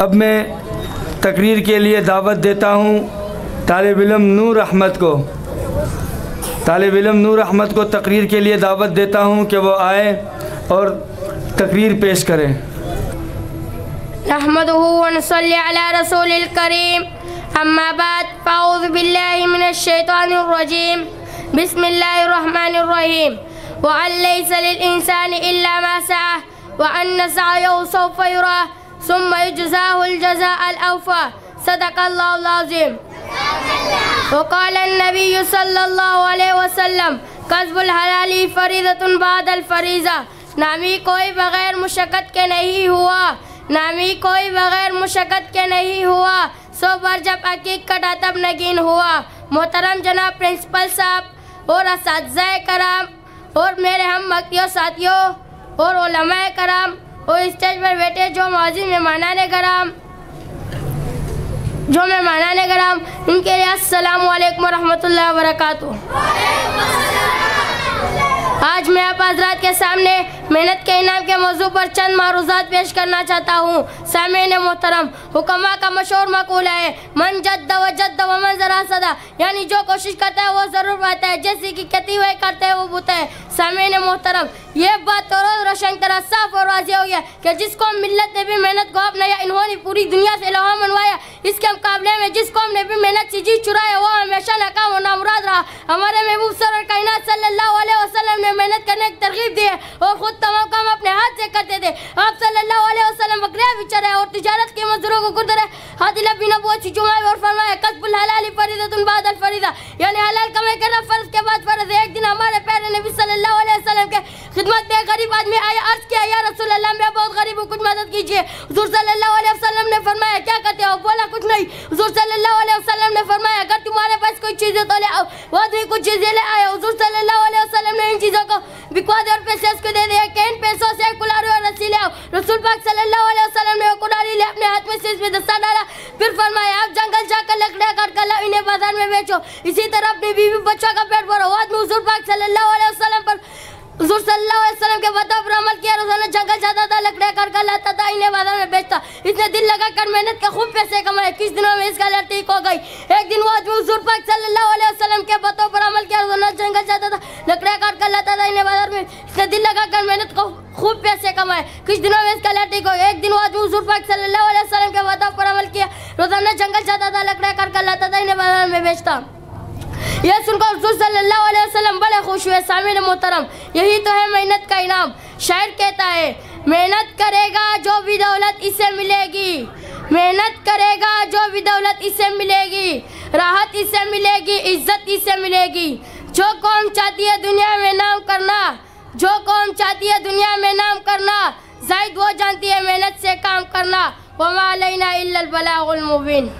अब मैं तकरीर के लिए दावत देता हूँ तालिब इल्म नूर अहमद को। तालिब इल्म नूर अहमद को तकरीर के लिए दावत देता हूँ कि वो आए और तकरीर पेश करें। नहमदुहु व नसल्ली अला रसूलिल करीम, अम्मा बाद, फ़अऊज़ु बिल्लाहि मिनश शैतानिर रजीम, बिस्मिल्लाहिर रहमानिर रहीम। व अलैसा लिल इंसानि इल्ला मा सअह व अन्न सअयहु सौफ़ा युरा सुम्मा युजज़ाहुल जज़ाअल औफ़ा। सदक़ल्लाहुल अज़ीम। वक़ाल अन्नबिय्यु सल्लल्लाहु अलैहि वसल्लम, कस्बुल हलाली फ़रीज़तुन बअदल फ़रीज़ा। नामी कोई बग़ैर मुशक्क़त के नहीं हुआ, नामी कोई बग़ैर मुशक्क़त के नहीं हुआ, 100 बार जब अकीक कटा तब नगीन हुआ। मोहतरम जनाब प्रिंसिपल साहब और असातिज़ाए कराम और मेरे हम मक्तियों साथियों और उलमाए कराम और स्टेज पर बैठे जो मौजूद मेहमानाने कराम, इनके लिए अस्सलामु अलैकुम रहमतुल्लाहि व बरकातुहू। आज मैं आप हज़रात के सामने मेहनत के इनाम के मौजू पर चंद मारूज़ात पेश करना चाहता हूँ। सामईन मोहतरम, हुक्मा का मशहूर मक़ूला है, मन जद्द व जद्द व मन ज़रा सदा, यानी जो कोशिश करता है वो ज़रूर पाता है, जैसे कि कहती हुए करते हैं वो बुता है। सामईन मोहतरम, ये बात तो रोज़ रोशन तरह साफ और वाज़ेह हो गया कि जिसको मिल्लत ने भी मेहनत को अपनाया, इन्होंने पूरी दुनिया से लोहा मनवाया। इसके मुकाबले में जिस कौम ने भी मेहनत से जी चुराया वो हमेशा नाकाम और नामुराद रहा। हमारे महबूब सरवर कायनात सल्लल्लाहु अलैहि वसल्लम ने मेहनत करने की तरगीब दी है और खुद तमाम काम अपने हाथ से करते थे। आप सल्लल्लाहु अलैहि वसल्लम बकरियां भी चराए और तिजारत के मजदूरों को गुजरे हादिला बिना बहुत जुमाए और फरमाया, कस्बुल हलाली फरीज़तुन बअदल फरीज़ा, यानी हलाल कमाई करना फर्ज के बाद फर्ज है। एक दिन हमारे प्यारे नबी सल्लल्लाहु अलैहि वसल्लम के खिदमत में गरीब आदमी आया, अर्ज किया, या रसूल अल्लाह मैं बहुत गरीब हूँ, कुछ मदद कीजिए। हुज़ूर सल्लल्लाहु अलैहि वसल्लम ने फरमाया, क्या करते हो? बोला, कुछ नहीं। हुज़ूर सल्लल्लाहु अलैहि वसल्लम ने फरमाया, अगर तुम्हारे पास कोई चीज़ है तो ले आओ। वो आदमी कुछ चीज़ें ले आया। हुज़ूर सल्लल्लाहु अलैहि वसल्लम ने इन चीज़ों को बिकवा दे और पैसे उसको दे दिए कि इन पैसों से कुल्हाड़ी और रस्सी ले आओ। रसूल पाक सल्लल्लाहु अलैहि वसल्लम ने वो कुल्हाड़ी ले अपने हाथ में से इसमें दस्ता डाला, फिर फरमाया, आप जंगल जाकर लकड़ियाँ काट कर लाओ, इन्हें बाजार में बेचो, इसी तरह अपनी बीवी बच्चों का पेट भरो। वो आदमी हुज़ूर पाक सल्लल्लाहु अलैहि वसल्लम के बताओ पर अमल किया। रोजाना जंगल जाता था, लकड़ियाँ काट कर लाता था, इन्हें बाजार में बेचता। इसने दिल लगाकर मेहनत के खूब पैसे कमाए। किस दिनों में इसका लड़ ठीक हो गई। एक दिन वो आदमी हुज़ूर पाक सल्लल्लाहु अलैहि वसल्लम के बताओ पर अमल किया। रोजाना जंगल जाता था, लकड़ियाँ काट कर लाता था, इन्हें बाजार में, इसने दिल लगाकर मेहनत को खूब पैसे कमाए। कुछ दिनों में इसका लड़ ठीक हो गया। एक दिन वो आदमी हुज़ूर पाक सल्लल्लाहु अलैहि वसल्लम के बताओ पर अमल किया। रोजाना जंगल जाता था, लकड़ियाँ काट कर लाता था, इन्हें बाजार में बेचता। यह सुनकर हुज़ूर सल्लल्लाहु अलैहि वसल्लम बड़े खुश हुए। सामईन मोहतरम, यही तो है मेहनत का इनाम। शायर कहता है, मेहनत करेगा जो भी दौलत इसे मिलेगी, मेहनत करेगा जो भी दौलत इसे मिलेगी, राहत इसे मिलेगी, इज्जत इसे मिलेगी। जो कौम चाहती है दुनिया में नाम करना, जो कौम चाहती है दुनिया में नाम करना, ज़ाहिद वो जानती है मेहनत से काम करना। वमा अलैना इल्लल बलागुल मुबीन।